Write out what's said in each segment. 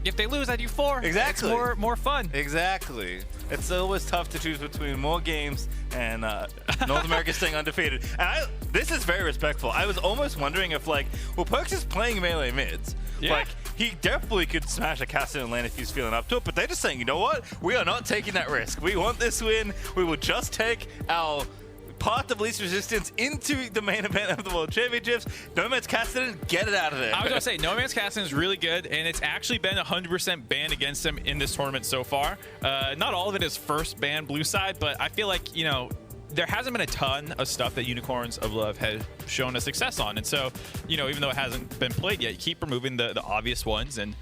if they lose, I do 4. Exactly. It's more fun. Exactly. It's always tough to choose between more games and North America staying undefeated. And this is very respectful. I was almost wondering if, like, well, Perks is playing melee mids. Yeah. Like, he definitely could smash a Cassidy lane if he's feeling up to it, but they're just saying, you know what? We are not taking that risk. We want this win. We will just take our path of least resistance into the main event of the World Championships. No Man's Cassidy, get it out of there. I was going to say, No Man's Cassidy is really good, and it's actually been 100% banned against him in this tournament so far. Not all of it is first ban blue side, but I feel like, you know, there hasn't been a ton of stuff that Unicorns of Love has shown a success on. And so, you know, even though it hasn't been played yet, you keep removing the obvious ones and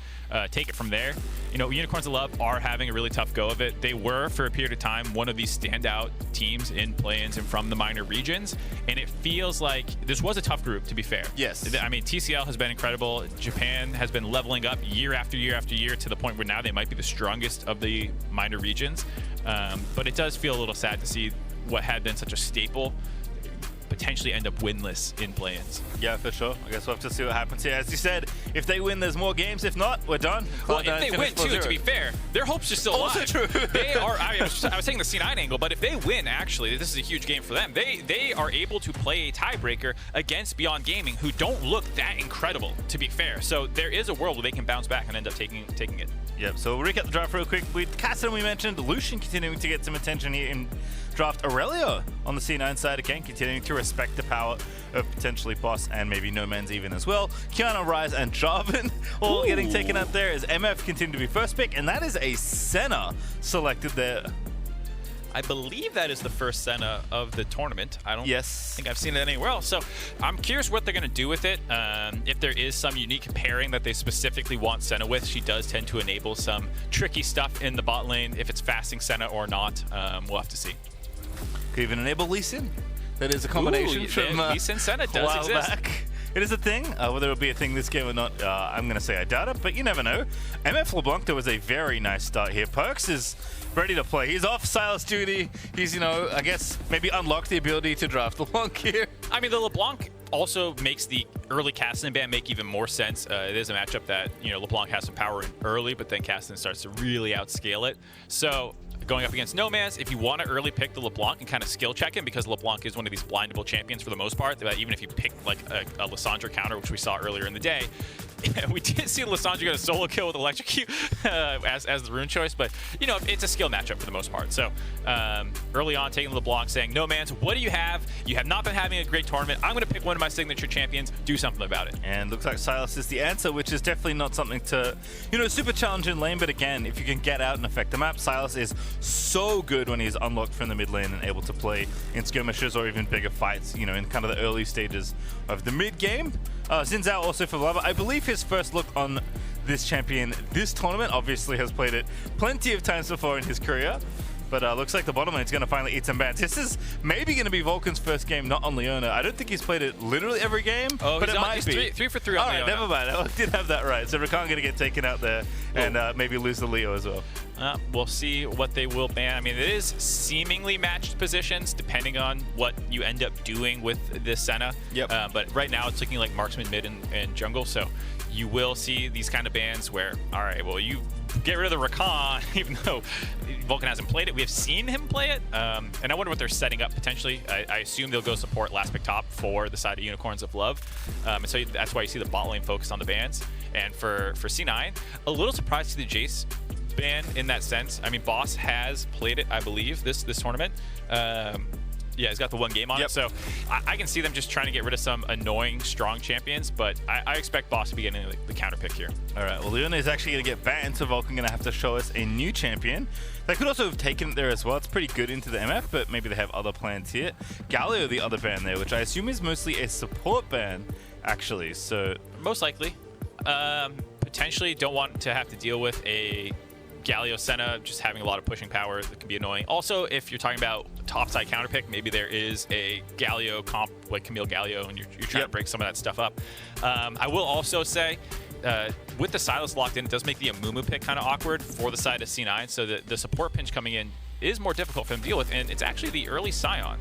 take it from there. You know, Unicorns of Love are having a really tough go of it. They were, for a period of time, one of these standout teams in play-ins and from the minor regions. And it feels like this was a tough group, to be fair. Yes. I mean, TCL has been incredible. Japan has been leveling up year after year after year to the point where now they might be the strongest of the minor regions. But it does feel a little sad to see what had been such a staple potentially end up winless in play-ins. Yeah, for sure. I guess we'll have to see what happens here. As you said, if they win, there's more games. If not, we're done. Well, if they win, too, to be fair, their hopes are still alive. Also true. They are, I was taking the C9 angle, but if they win, actually, this is a huge game for them. They are able to play a tiebreaker against Beyond Gaming, who don't look that incredible, to be fair. So there is a world where they can bounce back and end up taking it. Yep, so we'll recap the draft real quick. With Cassidy, we mentioned Lucian continuing to get some attention here in draft. Aurelio on the C9 side again, continuing to respect the power of potentially Boss and maybe No Man's even as well. Kiana, Rise, and Jarvan all getting taken out there as MF continue to be first pick, and that is a Senna selected there. I believe that is the first Senna of the tournament. I don't think I've seen it anywhere else. So I'm curious what they're going to do with it. If there is some unique pairing that they specifically want Senna with, she does tend to enable some tricky stuff in the bot lane. If it's fasting Senna or not, we'll have to see. Could even enable Lee Sin. That is a combination from Lee Sin Senna does exist. Back. It is a thing. Whether it'll be a thing this game or not, I'm going to say I doubt it, but you never know. MF LeBlanc, there was a very nice start here. Perks is ready to play. He's off Silas duty. He's, you know, I guess maybe unlocked the ability to draft LeBlanc here. I mean, the LeBlanc also makes the early Cassidy ban make even more sense. It is a matchup that, you know, LeBlanc has some power in early, but then Cassidy starts to really outscale it. So going up against No Man's, if you want to early pick the LeBlanc and kind of skill check him, because LeBlanc is one of these blindable champions for the most part, that even if you pick like a Lissandra counter, which we saw earlier in the day, we did see Lissandra get a solo kill with Electrocute as the rune choice, but you know, it's a skill matchup for the most part. So early on, taking LeBlanc, saying, No Man's, what do you have? You have not been having a great tournament. I'm going to pick one of my signature champions. Do something about it. And looks like Silas is the answer, which is definitely not something to, you know, super challenge in lane. But again, if you can get out and affect the map, Silas is so good when he's unlocked from the mid lane and able to play in skirmishes or even bigger fights, you know, in kind of the early stages of the mid game. Xin Zhao also for Lava. I believe his first look on this champion this tournament, obviously has played it plenty of times before in his career. But looks like the bottom lane's going to finally eat some bans. This is maybe going to be Vulcan's first game, not on Leona. I don't think he's played it literally every game, but it might be. Three for three on Leona. All right, never mind. I did have that right. So Rakan going to get taken out there and maybe lose the Leo as well. We'll see what they will ban. I mean, it is seemingly matched positions depending on what you end up doing with this Senna. Yep. But right now it's looking like marksman, mid, and jungle. So you will see these kind of bans where, all right, well, you get rid of the Rakan, even though Vulcan hasn't played it. We have seen him play it, and I wonder what they're setting up potentially. I assume they'll go support last pick top for the side of Unicorns of Love, and so that's why you see the bot lane focus on the bans. And for C9, a little surprised to see the Jace ban in that sense. I mean, Boss has played it, I believe, this tournament. Yeah, he's got the one game on it, so I can see them just trying to get rid of some annoying, strong champions, but I expect Boss to be getting the counter pick here. All right, well, Leona is actually going to get banned, so Vulcan going to have to show us a new champion. They could also have taken it there as well. It's pretty good into the MF, but maybe they have other plans here. Galio, the other ban there, which I assume is mostly a support ban, actually, so... Most likely. Potentially don't want to have to deal with a Galio Senna just having a lot of pushing power that can be annoying. Also, if you're talking about topside counter pick, maybe there is a Galio comp like Camille Galio and you're trying to break some of that stuff up. I will also say, with the Silas locked in, it does make the Amumu pick kind of awkward for the side of C9, so the support pinch coming in is more difficult for them to deal with, and it's actually the early Scion.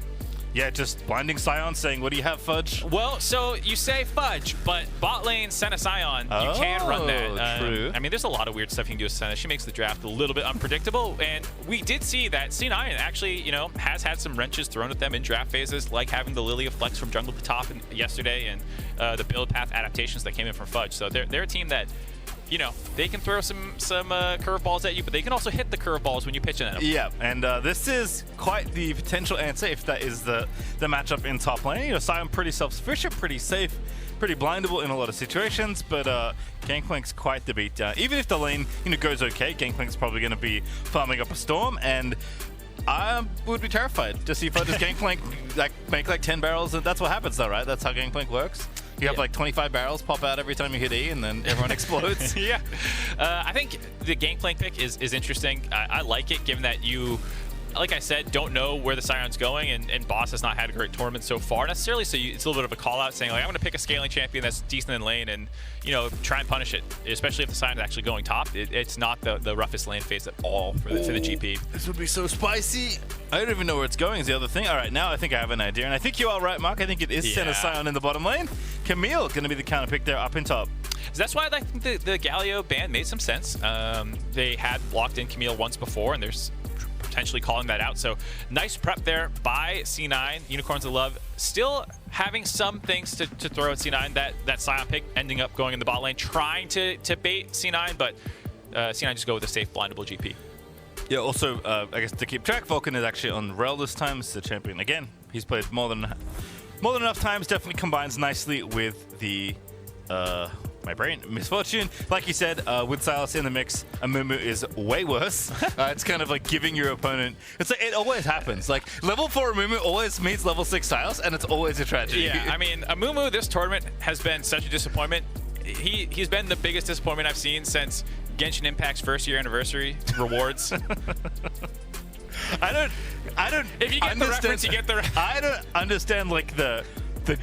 Yeah, just blinding Sion, saying, what do you have, Fudge? Well, so you say Fudge, but bot lane Senna Sion, you can run that. True. I mean, there's a lot of weird stuff you can do with Senna. She makes the draft a little bit unpredictable, and we did see that C9 actually, you know, has had some wrenches thrown at them in draft phases, like having the Lilia flex from jungle to top yesterday, and the build path adaptations that came in from Fudge. So they're a team that, you know, they can throw some curveballs at you, but they can also hit the curveballs when you pitch it at them. Yeah, and this is quite the potential answer if that is the matchup in top lane. You know, Sion pretty self-sufficient, pretty safe, pretty blindable in a lot of situations, but Gangplank's quite the beatdown. Even if the lane, you know, goes okay, Gangplank's probably going to be farming up a storm, and I would be terrified to see Fudge's Gangplank make like 10 barrels, and that's what happens though, right? That's how Gangplank works. You have like 25 barrels pop out every time you hit E, and then everyone explodes. Yeah. I think the Gangplank pick is interesting. I like it, given that you, like I said, don't know where the Sion's going, and Boss has not had a great tournament so far necessarily, so it's a little bit of a call-out saying, like, I'm going to pick a scaling champion that's decent in lane and, you know, try and punish it, especially if the Sion is actually going top. It's not the roughest lane phase at all for the GP. This would be so spicy. I don't even know where it's going is the other thing. All right, now I think I have an idea, and I think you are right, Mark. I think it is Senna Sion in the bottom lane. Camille going to be the counter pick there up in top. So that's why I think the Galio ban made some sense. They had blocked in Camille once before, and there's potentially calling that out. So nice prep there by C9. Unicorns of Love still having some things to throw at C9. That Sion pick ending up going in the bot lane, trying to bait C9, but C9 just go with a safe blindable GP. Yeah, also, I guess to keep track, Vulcan is actually on Rel this time as the champion again. He's played more than enough times, definitely combines nicely with the my brain, Misfortune. Like you said, with Silas in the mix, Amumu is way worse. It's kind of like giving your opponent, it's like, it always happens. Like, level 4 Amumu always meets level 6 Silas, and it's always a tragedy. Yeah, I mean, Amumu this tournament has been such a disappointment. He's been the biggest disappointment I've seen since Genshin Impact's first year anniversary rewards. I don't if you get the reference, you get the I don't understand like the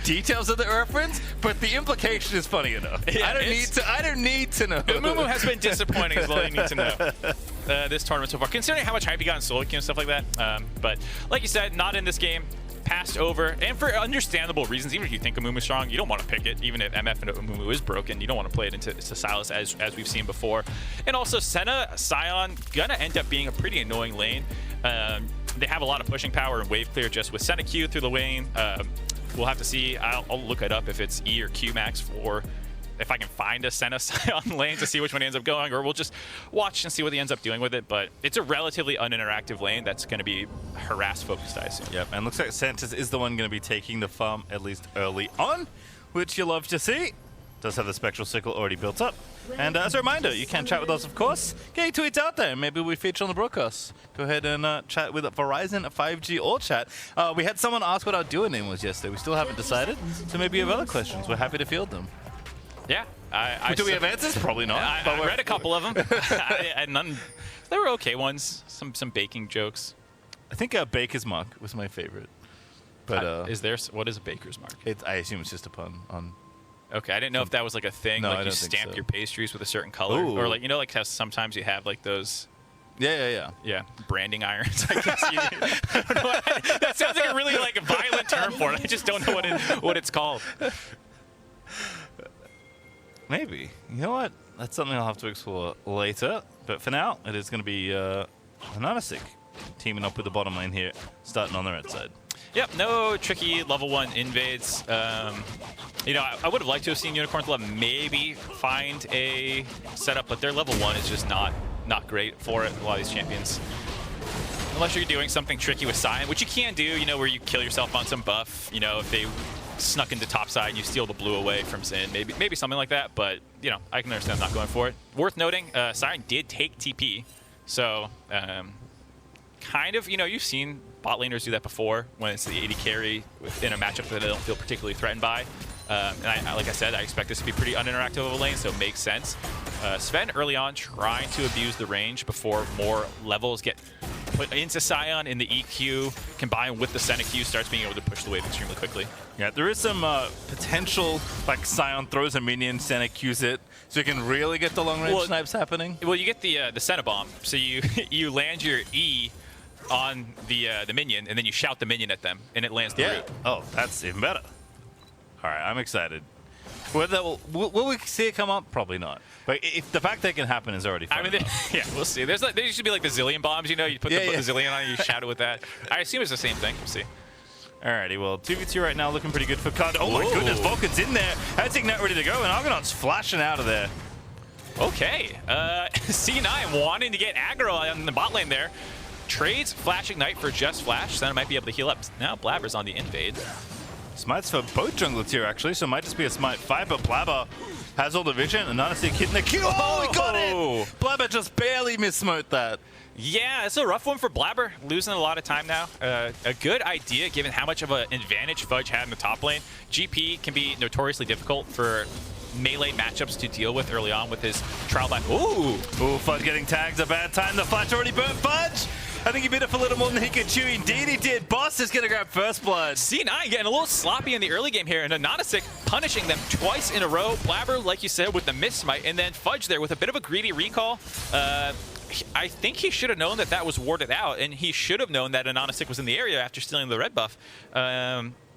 details of the reference, but the implication is funny enough. Yeah, I don't need to know. Amumu has been disappointing is all you need to know. This tournament so far, considering how much hype he got in solo queue and stuff like that. But like you said, not in this game. Passed over, and for understandable reasons. Even if you think Amumu is strong, you don't want to pick it. Even if MF and Amumu is broken, you don't want to play it into Silas as we've seen before. And also, Senna, Sion, gonna end up being a pretty annoying lane. They have a lot of pushing power and wave clear just with Senna Q through the lane. We'll have to see. I'll look it up if it's E or Q max for if I can find a Senna Sion lane to see which one he ends up going, or we'll just watch and see what he ends up doing with it. But it's a relatively uninteractive lane that's going to be harass focused, I assume. Yep, and looks like Santos is the one going to be taking the farm at least early on, which you love to see. Does have the Spectral Sickle already built up. And as a reminder, you can chat with us, of course. Get your tweets out there. Maybe we feature on the broadcast. Go ahead and chat with Verizon 5G or chat. We had someone ask what our duo name was yesterday. We still haven't decided. So maybe you have other questions. We're happy to field them. Yeah. Do we have answers? Probably not. I read a couple of them. None. They were okay ones. Some baking jokes. I think Baker's Mark was my favorite. But what is a baker's mark? I assume it's just a pun on. Okay, I didn't know if that was like a thing. No, like I you don't think stamp so. your pastries with a certain color, Ooh. or like like how sometimes you have like those. Yeah. Branding irons. I guess I don't know. That sounds like a really like violent term for it. I just don't know what it's called. Maybe. You know what? That's something I'll have to explore later. But for now, it is going to be Nanasik teaming up with the bottom lane here, starting on the red side. Yep, no tricky level 1 invades. I would have liked to have seen Unicorns Love maybe find a setup, but their level 1 is just not great for it. A lot of these champions. Unless you're doing something tricky with Sion, which you can do, where you kill yourself on some buff, if they snuck into top side and you steal the blue away from Sin, maybe something like that, but, I can understand not going for it. Worth noting, Sion did take TP, so kind of, you've seen bot laners do that before when it's the AD carry in a matchup that they don't feel particularly threatened by. And like I said, I expect this to be pretty uninteractive of a lane, so it makes sense. Sven early on trying to abuse the range before more levels get put into Sion in the EQ, combined with the Senna Q, starts being able to push the wave extremely quickly. Yeah, there is some potential, like Sion throws a minion, Senna Qs it, so you can really get the long range snipes happening. Well, you get the Senna bomb, so you you land your E on the minion, and then you shout the minion at them, and it lands the root. Oh, that's even better. All right, I'm excited. Will we see it come up? Probably not. But if the fact that it can happen is already fun. I mean, yeah, we'll see. There used to be like the zillion bombs, you know, you put the zillion on it, you shout it with that. I assume it's the same thing. We'll see. Alrighty, well, 2v2 right now looking pretty good for Cloud. Oh my goodness, Vulcan's in there. That's Ignite ready to go, and Argonaut's flashing out of there. Okay, C9 wanting to get aggro on the bot lane there. Trades Flash Ignite for just Flash, then it might be able to heal up. Now Blabber's on the invade. Smites for both junglers here, actually, so it might just be a smite fight, but Blabber has all the vision, and Nanasik hitting the Q. Oh, he got it! Blabber just barely missmote that. Yeah, it's a rough one for Blabber, losing a lot of time now. A good idea, given how much of an advantage Fudge had in the top lane. GP can be notoriously difficult for melee matchups to deal with early on with his trial back. Ooh, Fudge getting tagged, a bad time. The Fudge already burnt Fudge. I think he bit it for a little more than he could chew. Indeed he did. Boss is going to grab first blood. C9 getting a little sloppy in the early game here, and Nanasik punishing them twice in a row. Blabber, like you said, with the miss smite, and then Fudge there with a bit of a greedy recall. I think he should have known that was warded out, and he should have known that Nanasik was in the area after stealing the red buff.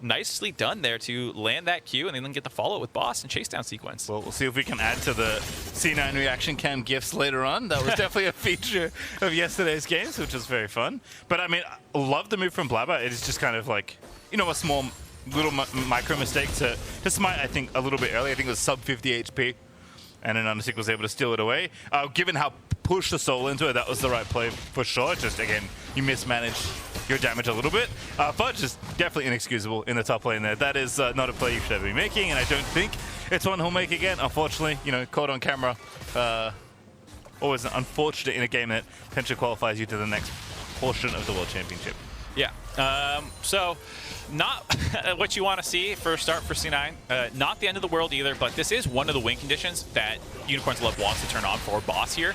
Nicely done there to land that Q and then get the follow with Boss and chase down sequence. Well, we'll see if we can add to the C9 reaction cam gifts later on. That was definitely a feature of yesterday's games, which was very fun. But I mean, I love the move from Blabber. It is just kind of like, you know, a small little micro mistake to smite, I think, a little bit early. I think it was sub 50 HP. And then Nanasik was able to steal it away. Given how pushed the soul into it, that was the right play for sure. Just, again, you mismanaged your damage a little bit. Fudge is definitely inexcusable in the top lane there. That is not a play you should ever be making, and I don't think it's one he'll make again. Unfortunately, you know, caught on camera. Always unfortunate in a game that potentially qualifies you to the next portion of the World Championship. Yeah. So, not what you want to see for a start for C9. Not the end of the world either, but this is one of the win conditions that Unicorns Love wants to turn on for Boss here.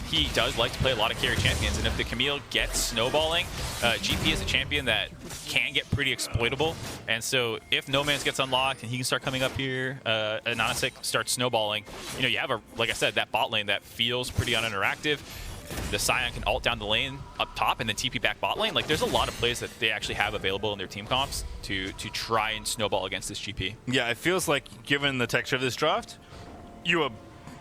He does like to play a lot of carry champions, and if the Camille gets snowballing, GP is a champion that can get pretty exploitable. And so if No Man's gets unlocked and he can start coming up here, and Nanasik starts snowballing, you know, you have, like I said, that bot lane that feels pretty uninteractive. The Scion can ult down the lane up top and then TP back bot lane. Like, there's a lot of plays that they actually have available in their team comps to try and snowball against this GP. Yeah, it feels like, given the texture of this draft, you are,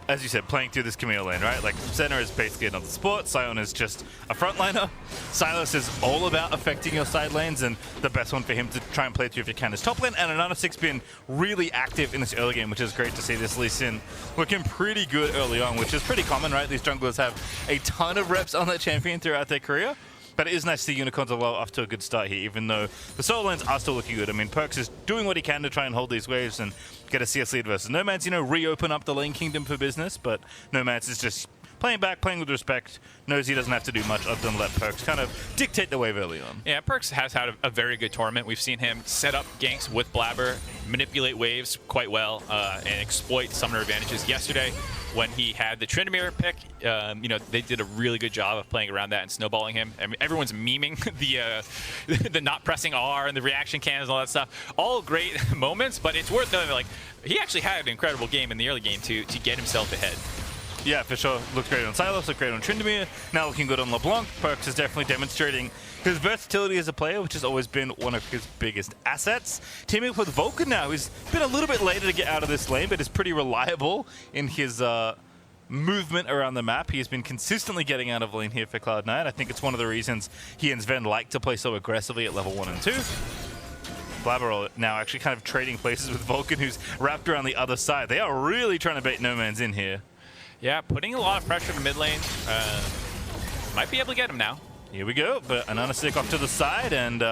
as you said, playing through this Camille lane, right? Like, Senna is basically another support. Scion is just a frontliner. Sylas is all about affecting your side lanes, and the best one for him to try and play through if you can is top lane. And Nanasik's been really active in this early game, which is great to see. This Lee Sin looking pretty good early on, which is pretty common, right? These junglers have a ton of reps on their champion throughout their career. But it is nice to see Unicorns are off to a good start here, even though the solo lanes are still looking good. I mean, Perkz is doing what he can to try and hold these waves and get a CS lead versus Nomads, you know, reopen up the lane kingdom for business, but Nomads is just playing back, playing with respect, knows he doesn't have to do much other than let Perkz kind of dictate the wave early on. Yeah, Perkz has had a very good tournament. We've seen him set up ganks with Blabber, manipulate waves quite well, and exploit summoner advantages. Yesterday, when he had the Tryndamere pick, you know, they did a really good job of playing around that and snowballing him. I mean, everyone's memeing the not pressing R and the reaction cannons and all that stuff. All great moments, but it's worth noting, like, he actually had an incredible game in the early game to get himself ahead. Yeah, for sure. Looked great on Sylas, looked great on Tryndamere, now looking good on LeBlanc. Perkz is definitely demonstrating his versatility as a player, which has always been one of his biggest assets. Teaming up with Vulcan now, who's been a little bit later to get out of this lane, but is pretty reliable in his movement around the map. He has been consistently getting out of lane here for Cloud9. I think it's one of the reasons he and Sven like to play so aggressively at level 1 and 2. Blabber now actually kind of trading places with Vulcan, who's wrapped around the other side. They are really trying to bait No Man's in here. Yeah, putting a lot of pressure in the mid lane. Might be able to get him now. Here we go, but Nanasik off to the side, and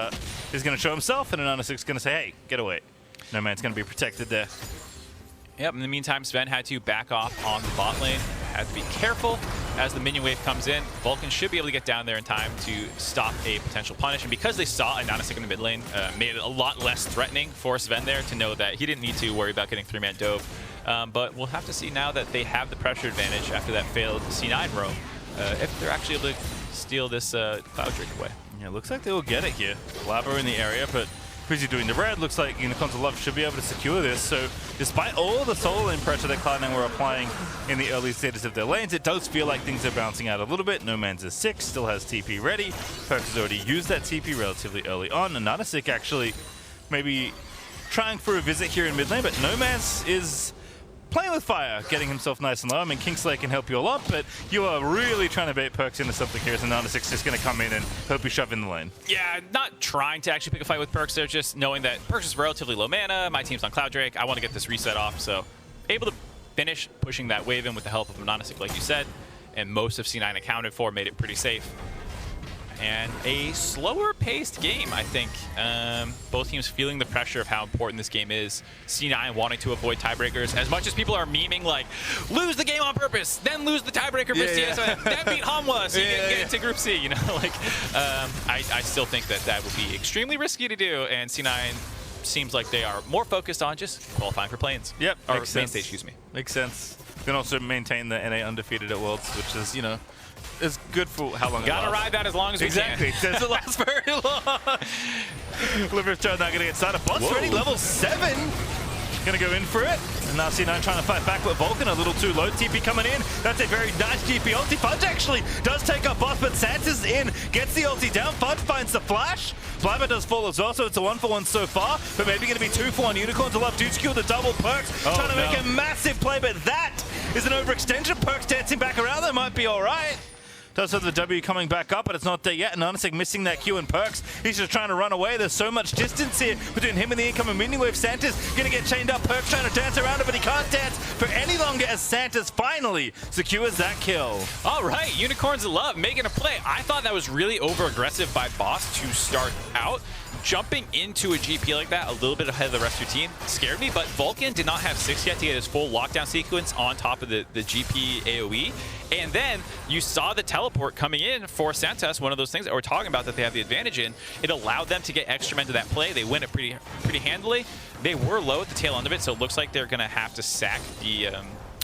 he's going to show himself, and Nanasik's going to say, hey, get away. No Man's going to be protected there. Yep, in the meantime, Sven had to back off on the bot lane. Had to be careful as the minion wave comes in. Vulcan should be able to get down there in time to stop a potential punish. And because they saw a Nanasik in the mid lane, made it a lot less threatening for Sven there to know that he didn't need to worry about getting 3-man dove. But we'll have to see now that they have the pressure advantage after that failed C9 roam, if they're actually able to steal this Cloud Drake away. Yeah, looks like they will get it here. Blabber in the area, but Busy doing the red. Looks like Unicorns of Love should be able to secure this. So despite all the solo lane pressure that Cloud9 were applying in the early stages of their lanes, it does feel like things are bouncing out a little bit. No Man's is 6, still has TP ready. Perks has already used that TP relatively early on. And Nanasik actually maybe trying for a visit here in mid lane, but No Man's is playing with fire, getting himself nice and low. I mean, Kingslayer can help you a lot, but you are really trying to bait Perks into something here, so Nanasik's just going to come in and help you shove in the lane. Yeah, not trying to actually pick a fight with Perks there, just knowing that Perks is relatively low mana, my team's on Cloud Drake, I want to get this reset off, so able to finish pushing that wave in with the help of Nanasik, like you said, and most of C9 accounted for, made it pretty safe. And a slower-paced game, I think. Both teams feeling the pressure of how important this game is. C9 wanting to avoid tiebreakers. As much as people are memeing, like, lose the game on purpose, then lose the tiebreaker for CS, then beat Hamwa so you get into Group C, you know? Like, I still think that would be extremely risky to do, and C9 seems like they are more focused on just qualifying for play-ins. Yep, or makes main sense. stage, excuse me. Makes sense. You can also maintain the NA undefeated at Worlds, which is, you know, is good for how long Gotta it lasts. ride that as long as we can. Exactly. Does it last very long? Liver's turn not going to get started. Boss ready, level 7. Going to go in for it. And now C9 trying to fight back with Vulcan. A little too low. TP coming in. That's a very nice GP ulti. Fudge actually does take up Boss, but Santa's in. Gets the ulti down. Fudge finds the flash. Blabber does fall as well, so it's a 1-for-1 so far. But maybe going to be 2-for-1. Unicorns will love to secure the double. Perks trying to make a massive play, but that is an overextension. Perks dancing back around. That might be all right. Does have the W coming back up, but it's not there yet. Nanasik missing that Q and Perks. He's just trying to run away. There's so much distance here between him and the incoming mini wave. Santa's going to get chained up. Perks trying to dance around it, but he can't dance for any longer as Santa's finally secures that kill. All right, Unicorns of Love making a play. I thought that was really over-aggressive by Boss to start out. Jumping into a GP like that a little bit ahead of the rest of your team scared me, but Vulcan did not have 6 yet to get his full lockdown sequence on top of the GP AoE. And then you saw the teleport coming in for Santas, one of those things that we're talking about that they have the advantage in. It allowed them to get extra men to that play. They win it pretty handily. They were low at the tail end of it, so it looks like they're going to have to sack the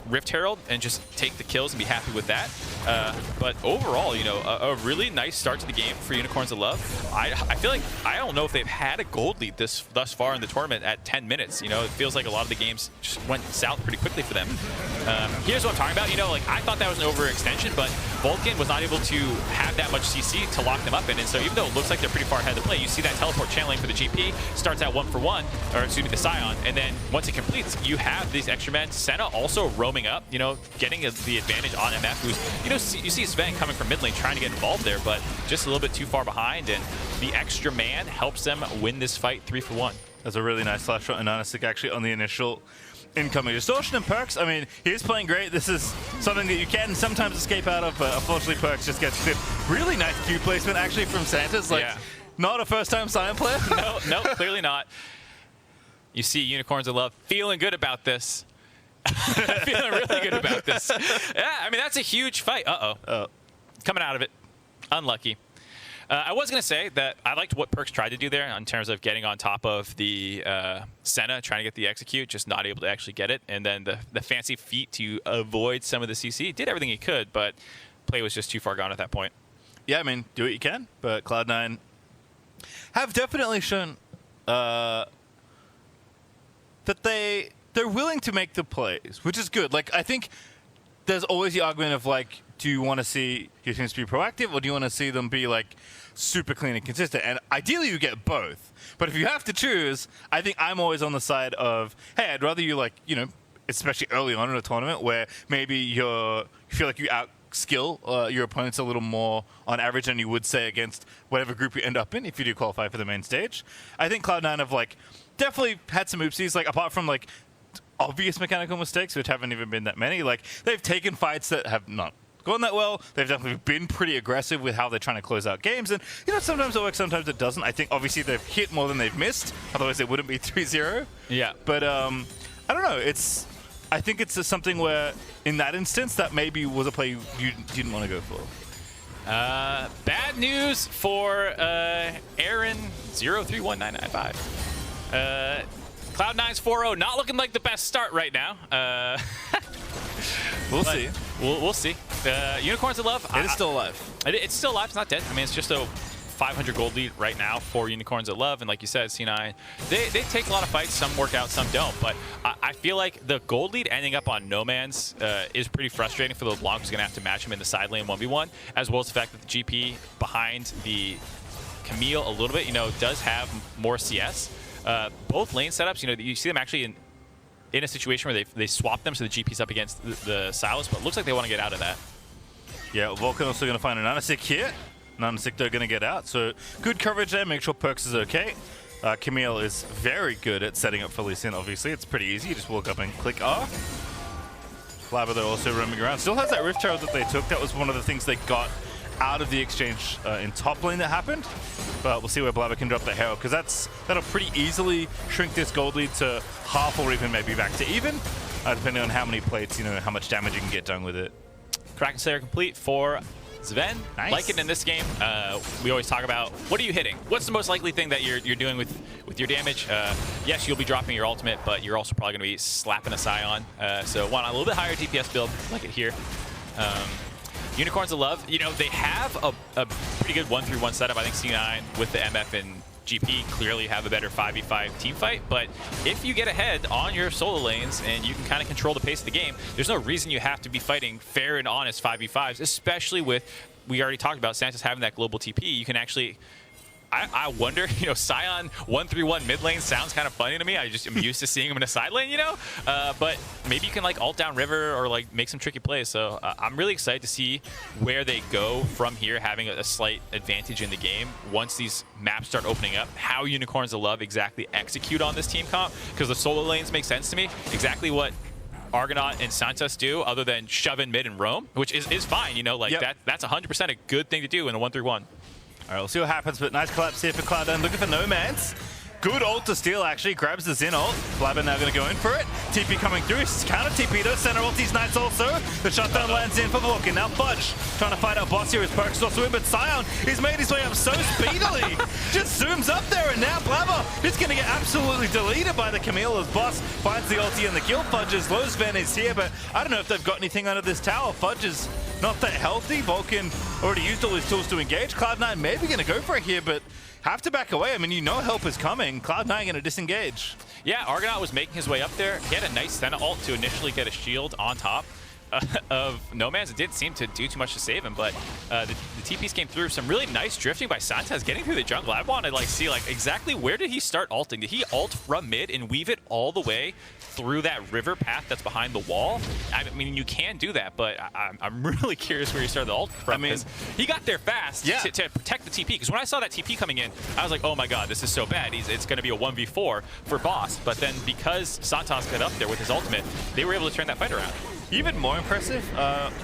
Rift Herald and just take the kills and be happy with that. But overall, you know, a really nice start to the game for Unicorns of Love. I feel like, I don't know if they've had a gold lead thus far in the tournament at 10 minutes. You know, it feels like a lot of the games just went south pretty quickly for them. Here's what I'm talking about. You know, like, I thought that was an overextension, but Vulcan was not able to have that much CC to lock them up in. And so even though it looks like they're pretty far ahead of the play, you see that teleport channeling for the GP, starts at 1-for-1, or excuse me, the Scion. And then once it completes, you have these extra men. Senna also roaming up, you know, getting the advantage on MF, who's, you know, you see Sven coming from mid lane trying to get involved there, but just a little bit too far behind, and the extra man helps them win this fight 3-for-1. That's a really nice flash shot, and Nanasik actually on the initial incoming distortion. And Perks, I mean, he's playing great. This is something that you can sometimes escape out of, but unfortunately Perks just gets clipped. Really nice Q placement actually from Santas. Like, not a first-time Scion player. No, clearly not. You see Unicorns of Love feeling good about this. Feeling really good about this. Yeah, I mean, that's a huge fight. Coming out of it. Unlucky. I was going to say that I liked what Perks tried to do there in terms of getting on top of the Senna, trying to get the execute, just not able to actually get it. And then the fancy feat to avoid some of the CC. Did everything he could, but play was just too far gone at that point. Yeah, I mean, do what you can, but Cloud9 have definitely shown that they're willing to make the plays, which is good. Like, I think there's always the argument of, like, do you want to see your teams be proactive, or do you want to see them be, like, super clean and consistent? And ideally you get both. But if you have to choose, I think I'm always on the side of, hey, I'd rather you, like, you know, especially early on in a tournament where maybe you feel like you out-skill your opponents a little more on average than you would say against whatever group you end up in if you do qualify for the main stage. I think Cloud9 have, like, definitely had some oopsies, like, apart from, like, obvious mechanical mistakes, which haven't even been that many. Like, they've taken fights that have not gone that well. They've definitely been pretty aggressive with how they're trying to close out games. And, you know, sometimes it works, sometimes it doesn't. I think, obviously, they've hit more than they've missed. Otherwise, they wouldn't be 3-0. Yeah. But, I don't know. I think it's something where, in that instance, that maybe was a play you didn't want to go for. Bad news for Aaron 031995. Cloud9's 4-0, not looking like the best start right now. We'll see. We'll see. Unicorns of Love. It is still alive. It's still alive. It's not dead. I mean, it's just a 500 gold lead right now for Unicorns at Love, and like you said, C9, they take a lot of fights. Some work out, some don't. But I feel like the gold lead ending up on No Man's is pretty frustrating for the LeBlanc, who's going to have to match him in the side lane 1v1, as well as the fact that the GP behind the Camille a little bit, does have more CS. Both lane setups, you see them actually in a situation where they swap them, so the GP's up against the Silas, but it looks like they want to get out of that. Yeah, Vulcan also going to find an Nanasik here. Nanasik, they're going to get out, so good coverage there. Make sure Perks is okay. Camille is very good at setting up for Lee Sin, obviously. It's pretty easy. You just walk up and click R. Blabber, they're also roaming around. Still has that Rift Herald that they took. That was one of the things they got out of the exchange in top lane that happened. But we'll see where Blabber can drop the Herald, because that'll pretty easily shrink this gold lead to half or even maybe back to even, depending on how many plates, how much damage you can get done with it. Kraken Slayer complete for Sven. Nice. Like it in this game. We always talk about, what are you hitting? What's the most likely thing that you're doing with your damage? Yes, you'll be dropping your ultimate, but you're also probably going to be slapping a Scion. So want a little bit higher DPS build, like it here. Unicorns of Love, they have a pretty good 1-3-1 setup. I think C9 with the MF and GP clearly have a better 5v5 team fight, but if you get ahead on your solo lanes and you can kind of control the pace of the game, there's no reason you have to be fighting fair and honest 5v5s, especially with, we already talked about Santos having that global TP. You can actually, I wonder, Scion 1-3-1 mid lane sounds kind of funny to me. I just am used to seeing him in a side lane, but maybe you can ult down river or make some tricky plays. So I'm really excited to see where they go from here, having a slight advantage in the game once these maps start opening up. How Unicorns of Love exactly execute on this team comp, because the solo lanes make sense to me. Exactly what Argonaut and Santos do, other than shove in mid and roam, which is fine. Yep. That's 100% a good thing to do in a 1-3-1. All right, we'll see what happens, but nice collapse here for Cloud9. Looking for No Man's. Good ult to steal, actually. Grabs the Xin ult. Blabber now going to go in for it. TP coming through. Counter TP though. Center ulti's nice also. The shutdown lands in for Vulcan. Now Fudge trying to fight out boss here. His Perks is also in, but Scion, he's made his way up so speedily. Just zooms up there, and now Blabber is going to get absolutely deleted by the Camille as boss finds the ulti and the kill. Fudge's low Sven is here, but I don't know if they've got anything under this tower. Fudge is not that healthy. Vulcan already used all his tools to engage. Cloud9 maybe going to go for it here, but have to back away. I mean, help is coming. Cloud9 going to disengage. Yeah, Argonaut was making his way up there. He had a nice Senna ult to initially get a shield on top of No Man's. It didn't seem to do too much to save him, but the TPs came through. Some really nice drifting by Santos getting through the jungle. I want to see exactly where did he start ulting? Did he ult from mid and weave it all the way through that river path that's behind the wall? I mean, you can do that, but I'm really curious where he started the ult from. I mean, he got there fast to protect the TP, because when I saw that TP coming in, I was like, oh my god, this is so bad. It's going to be a 1v4 for boss. But then because Santos got up there with his ultimate, they were able to turn that fight around. Even more impressive,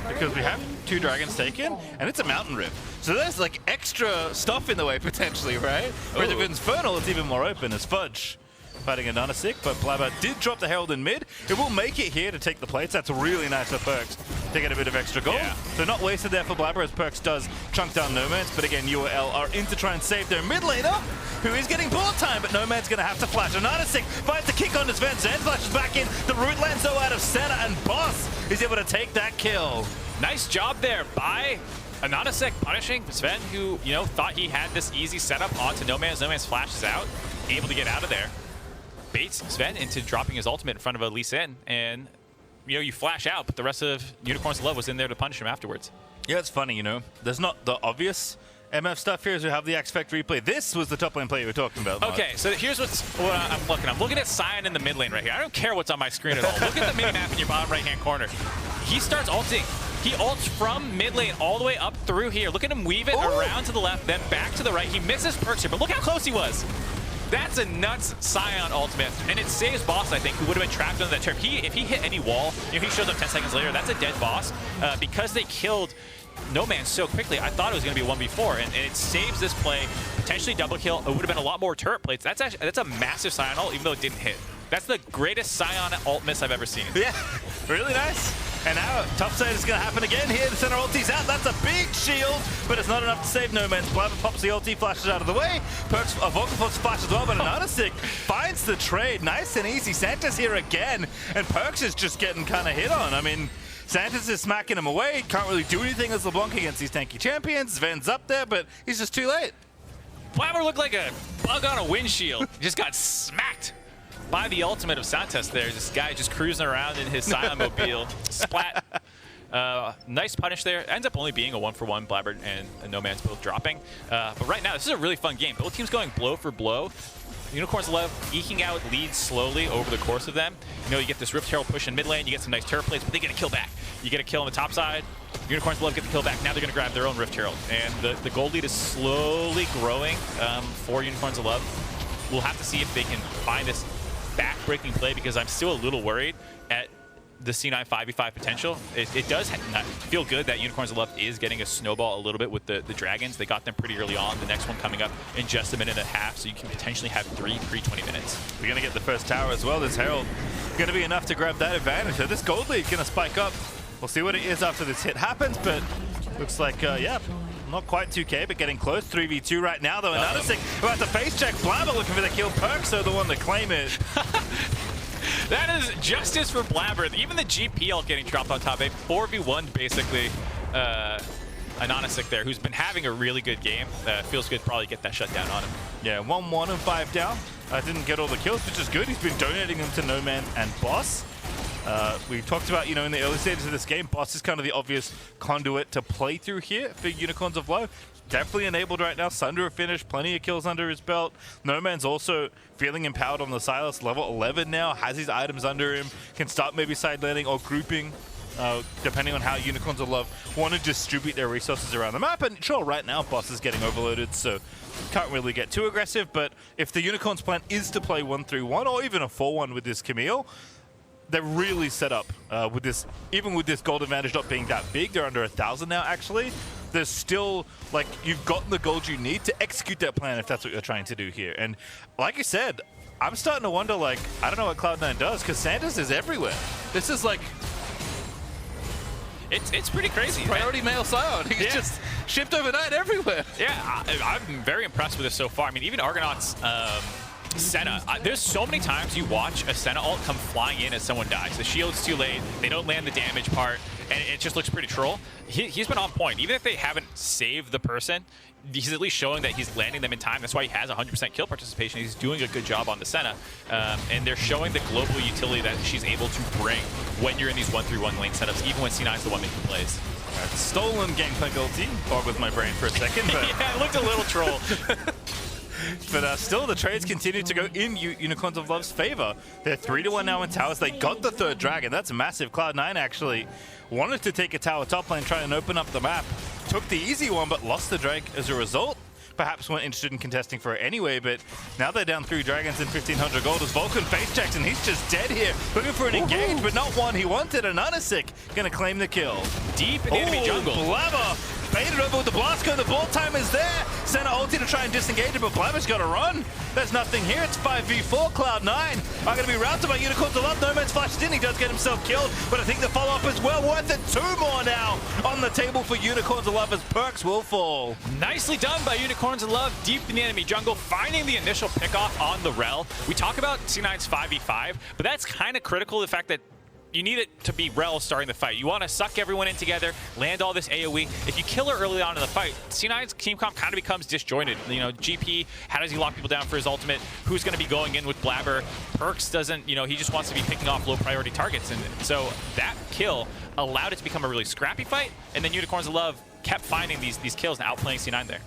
because we have 2 dragons taken, and it's a mountain rip. So there's extra stuff in the way potentially, right? Whereas if it's Infernal, it's even more open as Fudge fighting a Nanasik, but Blabber did drop the Herald in mid. It will make it here to take the plates. That's really nice for Perks to get a bit of extra gold. Yeah. So not wasted there for Blabber, as Perks does chunk down No Man's, but again, UOL are in to try and save their mid laner, who is getting bullet time, but No Man's going to have to flash. And Nanasik finds the kick on his Sven. Zen flashes back in. The root lands though out of center, and Boss is able to take that kill. Nice job there by Nanasik, punishing Sven, who, thought he had this easy setup onto No Man's. No Man's flashes out, able to get out of there. Baits Sven into dropping his ultimate in front of a Lee Sin, and you flash out, but the rest of Unicorns of Love was in there to punish him afterwards. Yeah, it's funny, there's not the obvious MF stuff here as we have the X-Fact replay. This was the top lane play you were talking about, Mark. Okay, so here's what I'm looking. I'm looking at Scion in the mid lane right here. I don't care what's on my screen at all. Look at the mini-map in your bottom right-hand corner. He starts ulting. He ults from mid lane all the way up through here. Look at him weave it around to the left, then back to the right. He misses Perks here, but look how close he was. That's a nuts Scion ultimate, and it saves boss, I think, who would have been trapped under that turf. If he hit any wall, he shows up 10 seconds later, that's a dead boss. Because they killed No Man so quickly, I thought it was going to be 1v4, and it saves this play, potentially double kill. It would have been a lot more turret plates. That's a massive Scion ult, even though it didn't hit. That's the greatest Scion ult miss I've ever seen. Yeah, really nice. And now topside is going to happen again here. The center ulti's out. That's a big shield, but it's not enough to save No Man's. Blabber pops the ulti, flashes out of the way. Perks, Vulcan pops flash as well, but Nanasik finds the trade. Nice and easy. Santa's here again, and Perks is just getting kind of hit on. I mean, Santos is smacking him away. Can't really do anything as LeBlanc against these tanky champions. Sven's up there, but he's just too late. Blabber looked like a bug on a windshield. He just got smacked by the ultimate of Santos there. This guy just cruising around in his Silent Mobile. Splat. Nice punish there. Ends up only being a 1-for-1. Blabber and No Man's both dropping. But right now, this is a really fun game. Both teams going blow for blow. Unicorns love eking out leads slowly over the course of them. You know, you get this Rift Herald push in mid lane, you get some nice turret plays, but they get a kill back. You get a kill on the top side. Unicorns love get the kill back. Now they're going to grab their own Rift Herald. And the gold lead is slowly growing for Unicorns of Love. We'll have to see if they can find this back-breaking play, because I'm still a little worried at the C9 5v5 potential. It does feel good that Unicorns of Love is getting a snowball a little bit with the Dragons. They got them pretty early on. The next one coming up in just a minute and a half, so you can potentially have 3 pre-20 minutes. We're going to get the first tower as well. This Herald going to be enough to grab that advantage. So this gold lead going to spike up. We'll see what it is after this hit happens, but looks like, yeah, not quite 2K, but getting close. 3v2 right now, though. Another thing about the face check. Blabber looking for the kill. Perks are the one to claim it. That is justice for Blabber. Even the GPL getting dropped on top 8. 4v1 basically. Anonisic there, who's been having a really good game. Feels good to probably get that shutdown on him. Yeah, 1-1 and 5 down. Didn't get all the kills, which is good. He's been donating them to No Man and Boss. We talked about, you know, in the early stages of this game, Boss is kind of the obvious conduit to play through here for Unicorns of Love. Definitely enabled right now. Sunder a finish, plenty of kills under his belt. No Man's also feeling empowered on the Silas, level 11 now, has his items under him, can start maybe side laning or grouping, depending on how Unicorns of Love want to distribute their resources around the map. And sure, right now, Boss is getting overloaded, so can't really get too aggressive. But if the Unicorns' plan is to play 1-3-1 or even a 4-1 with this Camille, they're really set up with this, even with this gold advantage not being that big. They're under 1,000 now, actually. There's still, like, you've gotten the gold you need to execute that plan if that's what you're trying to do here. And like I said, I'm starting to wonder, like, I don't know what Cloud9 does, because Santos is everywhere. This is like... It's pretty crazy. Priority male Scion. He's just shipped overnight everywhere. Yeah, I'm very impressed with this so far. I mean, even Argonaut's Senna. There's so many times you watch a Senna ult come flying in as someone dies. The shield's too late. They don't land the damage part, and it just looks pretty troll. He's been on point. Even if they haven't saved the person, he's at least showing that he's landing them in time. That's why he has 100% kill participation. He's doing a good job on the Senna. And they're showing the global utility that she's able to bring when you're in these 1-3-1 lane setups, even when C9's the one making plays. Stolen Gangplank ulti. Bog with my brain for a second. But yeah, it looked a little troll. But still, the trades continue to go in Unicorns of Love's favor. They're 3-1 now in towers. They got the third dragon. That's massive. Cloud9 actually wanted to take a tower top lane, try and open up the map. Took the easy one, but lost the Drake as a result. Perhaps weren't interested in contesting for it anyway, but now they're down 3 dragons and 1,500 gold as Vulcan face checks, and he's just dead here. Looking for an engage, but not one he wanted. Anonisic gonna claim the kill. Deep in the enemy jungle. Blabber baited over with the blast cone. The ball time is there. Senna ulti to try and disengage it, but Blabber's got to run. There's nothing here. It's 5v4. Cloud9 are going to be routed by Unicorns of Love. No Man's flashed in. He does get himself killed, but I think the follow-up is well worth it. 2 more now on the table for Unicorns of Love as perks will fall. Nicely done by Unicorns of Love, deep in the enemy jungle, finding the initial pickoff on the Rel. We talk about C9's 5v5, but that's kind of critical, the fact that you need it to be Rel starting the fight. You want to suck everyone in together, land all this AoE. If you kill her early on in the fight, C9's team comp kind of becomes disjointed. You know, GP, how does he lock people down for his ultimate? Who's going to be going in with Blabber? Perks doesn't, you know, he just wants to be picking off low priority targets. And so that kill allowed it to become a really scrappy fight. And then Unicorns of Love kept finding these kills and outplaying C9 there.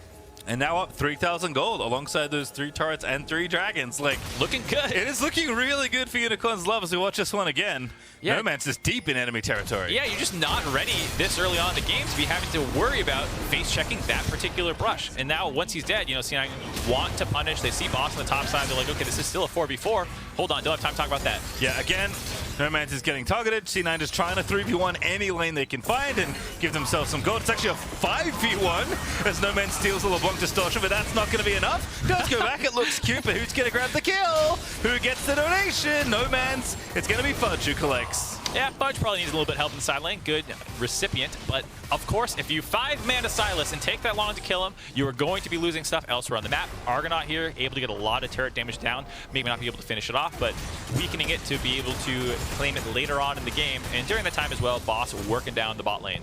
And now up 3,000 gold alongside those 3 turrets and 3 dragons. Like, looking good. It is looking really good for Unicorns Love as we watch this one again. Yeah. No Man's just deep in enemy territory. Yeah, you're just not ready this early on in the game to be having to worry about face checking that particular brush. And now once he's dead, you know, C9 want to punish. They see Boss on the top side. They're like, okay, this is still a 4v4. Hold on, don't have time to talk about that. Yeah, again, No Man's is getting targeted. C9 is trying to 3v1 any lane they can find and give themselves some gold. It's actually a 5v1 as No Man steals the LeBlanc Distortion, but that's not going to be enough. Does go back, it looks cute, but who's going to grab the kill? Who gets the donation? No Man's. It's going to be Fudge who collects. Yeah, Fudge probably needs a little bit of help in the side lane. Good recipient. But, of course, if you 5-mana Silas and take that long to kill him, you are going to be losing stuff elsewhere on the map. Argonaut here, able to get a lot of turret damage down. Maybe not be able to finish it off, but weakening it to be able to claim it later on in the game. And during that time as well, Boss working down the bot lane.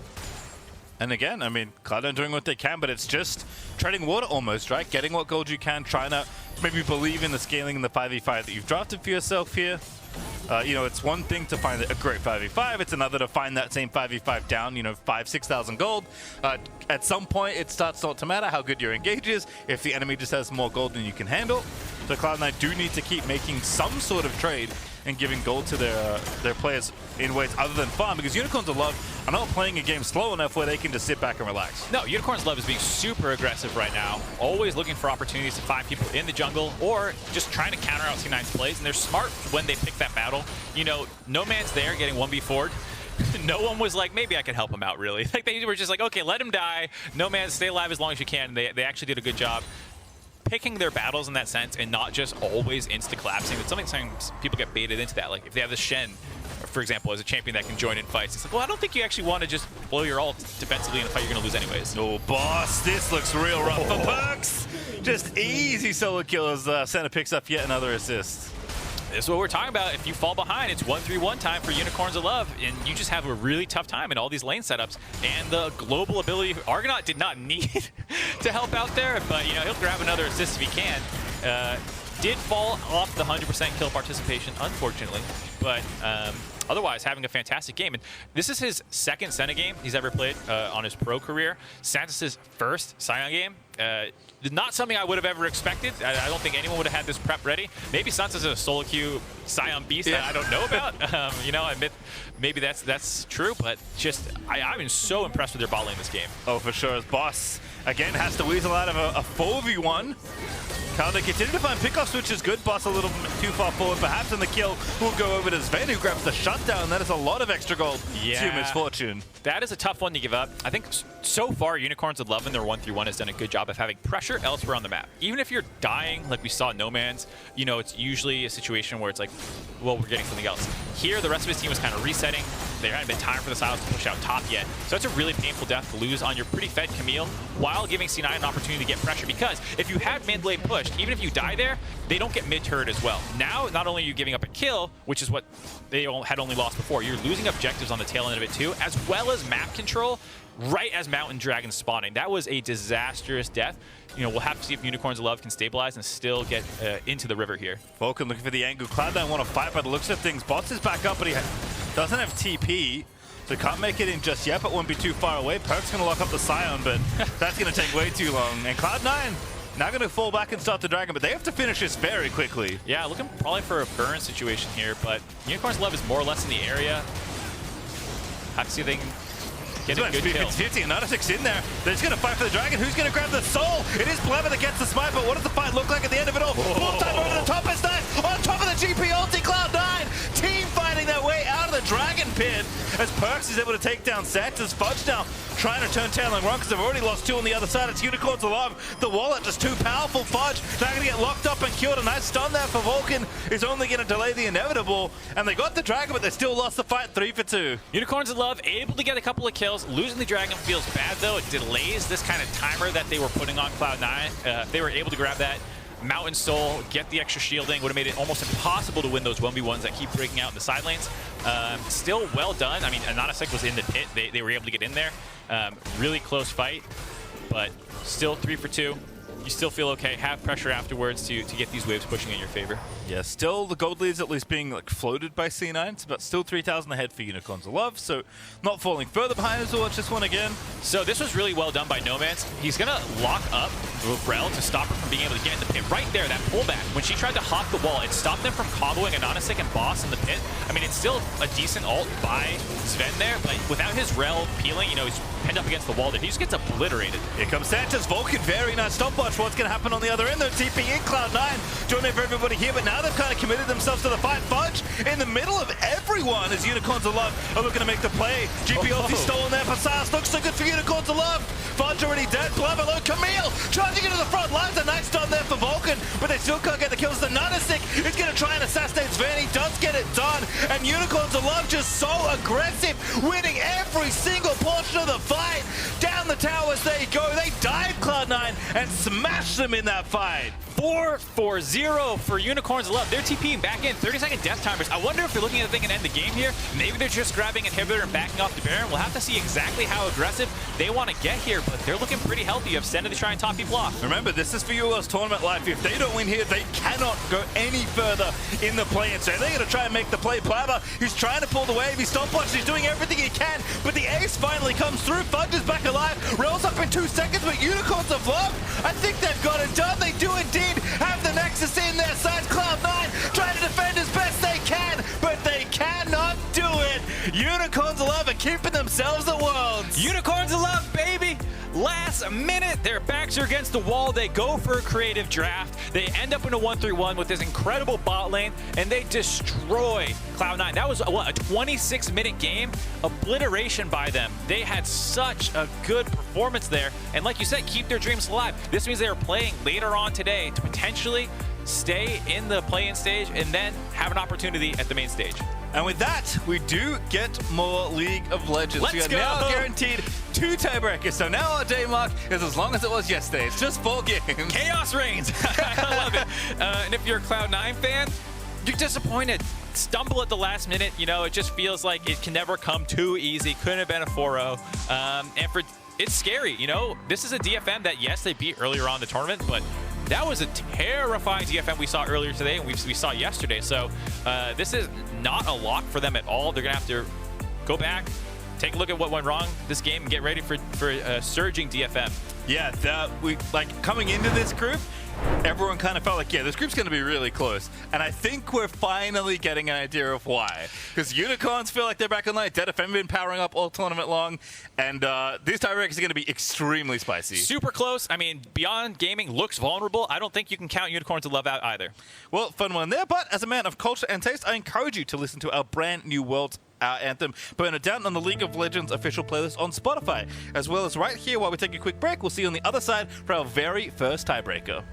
And again, I mean, Cloud9 doing what they can, but it's just treading water almost, right? Getting what gold you can, trying to maybe believe in the scaling in the 5v5 that you've drafted for yourself here. You know, it's one thing to find a great 5v5, it's another to find that same 5v5 down, you know, 5,000-6,000 gold. At some point, it starts not to matter how good your engage is if the enemy just has more gold than you can handle. So Cloud9 do need to keep making some sort of trade and giving gold to their players in ways other than farm, because Unicorns of Love are not playing a game slow enough where they can just sit back and relax. No, Unicorns of Love is being super aggressive right now, always looking for opportunities to find people in the jungle or just trying to counter out C9's plays, and they're smart when they pick that battle. You know, No Man's there getting 1v4'd. No one was like, maybe I can help him out, really. Like, they were just like, okay, let him die. No Man, stay alive as long as you can. They actually did a good job picking their battles in that sense and not just always insta-collapsing. It's something people get baited into that. Like if they have the Shen, for example, as a champion that can join in fights, it's like, well, I don't think you actually want to just blow your ult defensively in a fight you're going to lose anyways. Oh, boss, this looks real rough for Perks. Just easy solo kill as Senna picks up yet another assist. This is what we're talking about. If you fall behind, it's 1-3-1 time for Unicorns of Love, and you just have a really tough time in all these lane setups. And the global ability, Argonaut did not need to help out there, but you know, he'll grab another assist if he can. Did fall off the 100% kill participation, unfortunately, but otherwise having a fantastic game. And this is his second Senna game he's ever played on his pro career. Santos' first Sion game. Not something I would have ever expected. I don't think anyone would have had this prep ready. Maybe Santos is a solo queue Sion beast that I don't know about. You know, I admit maybe that's true, but just I've been so impressed with their bot lane this game. Oh, for sure. As Boss again has to weasel out of a 4v1. Cloud9 continue to find pickoffs, which is good. Boss a little too far forward, perhaps, and the kill will go over to Sven, who grabs the shutdown. That is a lot of extra gold to Misfortune. That is a tough one to give up. I think so far, Unicorns of Love in their 1-3-1 has done a good job of having pressure elsewhere on the map. Even if you're dying, like we saw in No Man's, you know, it's usually a situation where it's like, well, we're getting something else. Here, the rest of his team was kind of resetting. There hadn't been time for the Silos to push out top yet. So it's a really painful death to lose on your pretty fed Camille while giving C9 an opportunity to get pressure, because if you had mid lane pushed, even if you die there, they don't get mid turret as well. Now, not only are you giving up a kill, which is what they had only lost before, you're losing objectives on the tail end of it too, as well as map control right as Mountain Dragon spawning. That was a disastrous death. You know, we'll have to see if Unicorns of Love can stabilize and still get into the river here. Vulcan looking for the angle. Cloud9 want to fight by the looks of things. Bots is back up, but he doesn't have TP. So can't make it in just yet, but won't be too far away. Perk's going to lock up the Sion, but that's going to take way too long. And Cloud9 now going to fall back and start the Dragon, but they have to finish this very quickly. Yeah, looking probably for a burn situation here, but Unicorns of Love is more or less in the area. Have to see if they can get a good kill. 50, another 6 in there. They're just going to fight for the Dragon. Who's going to grab the soul? It is Blevin that gets the smite, but what does the fight look like at the end of it all? Full time over the top is that on top of the GP ulti. Cloud9 team fighting their way out of the Dragon pit as Perks is able to take down Sets as Fudge now trying to turn tail and run because they've already lost 2 on the other side. It's Unicorns of Love. The wallet just too powerful. Fudge now going to get locked up and killed. A nice stun there for Vulcan is only going to delay the inevitable. And they got the Dragon, but they still lost the fight 3 for 2. Unicorns of Love able to get a couple of kills. Losing the Dragon feels bad though. It delays this kind of timer that they were putting on Cloud9. If they were able to grab that Mountain Soul, get the extra shielding, would have made it almost impossible to win those 1v1s that keep breaking out in the side lanes. Still well done. I mean, Anonasek was in the pit. They were able to get in there. Really close fight, but still 3 for 2. You still feel okay. Have pressure afterwards to get these waves pushing in your favor. Yeah, still the gold leads at least being like floated by C9, but still 3,000 ahead for Unicorns of Love, so not falling further behind as we'll watch this one again. So this was really well done by Nomance. He's going to lock up Rel to stop her from being able to get in the pit. Right there, that pullback. When she tried to hop the wall, it stopped them from comboing Anonasek and Boss in the pit. I mean, it's still a decent ult by Sven there, but without his Rel peeling, you know, he's pinned up against the wall there. He just gets obliterated. Here comes Sanchez. Vulcan, very nice stopwatch. What's going to happen on the other end though? TP in Cloud9. Joining for everybody here, but now they've kind of committed themselves to the fight. Fudge in the middle of everyone as Unicorns of Love are looking to make the play. GP ulti stolen there for Silas. Looks so good for Unicorns of Love. Fudge already dead. Blavalo, Camille charging into the front lines. A nice stun there for Vulcan, but they still can't get the kills. The Nanasik is going to try and assassinate Sven. He does get it done, and Unicorns of Love just so aggressive, winning every single portion of the fight. Down the towers they go. They dive Cloud9 and smash them in that fight. 4-4-0 for Unicorns of Love. They're TPing back in. 30-second death timers. I wonder if they're looking at the thing and end the game here. Maybe they're just grabbing Inhibitor and backing off the Baron. We'll have to see exactly how aggressive they want to get here, but they're looking pretty healthy. You have Senna to try and top people off. Remember, this is for UOL's tournament life. If they don't win here, they cannot go any further in the play-in. So they're going to try and make the play. Plava, he's trying to pull the wave. He's stopwatch. He's doing everything he can. But the ace finally comes through. Fudge is back alive. Rolls up in 2 seconds, but Unicorns of Love, I think they've got it done. They do indeed have the Nexus in their sights. Cloud9 trying to defend as best they can, but they cannot do it. Unicorns of Love are keeping themselves at Worlds. Unicorns of Love, baby! Last minute, their backs are against the wall. They go for a creative draft. They end up in a 1-3-1 with this incredible bot lane, and they destroy Cloud9. That was, what, a 26-minute game? Obliteration by them. They had such a good performance there. And like you said, keep their dreams alive. This means they are playing later on today to potentially stay in the play-in stage and then have an opportunity at the main stage. And with that, we do get more League of Legends. Let's we are go. now guaranteed 2 tiebreakers. So now our day mark is as long as it was yesterday. It's just 4 games. Chaos reigns. I love it. And if you're a Cloud9 fan, you're disappointed. Stumble at the last minute. You know, it just feels like it can never come too easy. Couldn't have been a 4-0. It's scary. You know, this is a DFM that, yes, they beat earlier on in the tournament, but that was a terrifying DFM we saw earlier today and we saw yesterday. So this is not a lock for them at all. They're going to have to go back, take a look at what went wrong this game, and get ready for surging DFM. Yeah, coming into this group, everyone kind of felt like, yeah, this group's going to be really close. And I think we're finally getting an idea of why. Because Unicorns feel like they're back online. Dead FM been powering up all tournament long. And these tiebreakers are going to be extremely spicy. Super close. I mean, Beyond Gaming looks vulnerable. I don't think you can count Unicorns to Love out either. Well, fun one there. But as a man of culture and taste, I encourage you to listen to our brand new Worlds anthem, Burn It Down, on the League of Legends official playlist on Spotify. As well as right here while we take a quick break, we'll see you on the other side for our very first tiebreaker.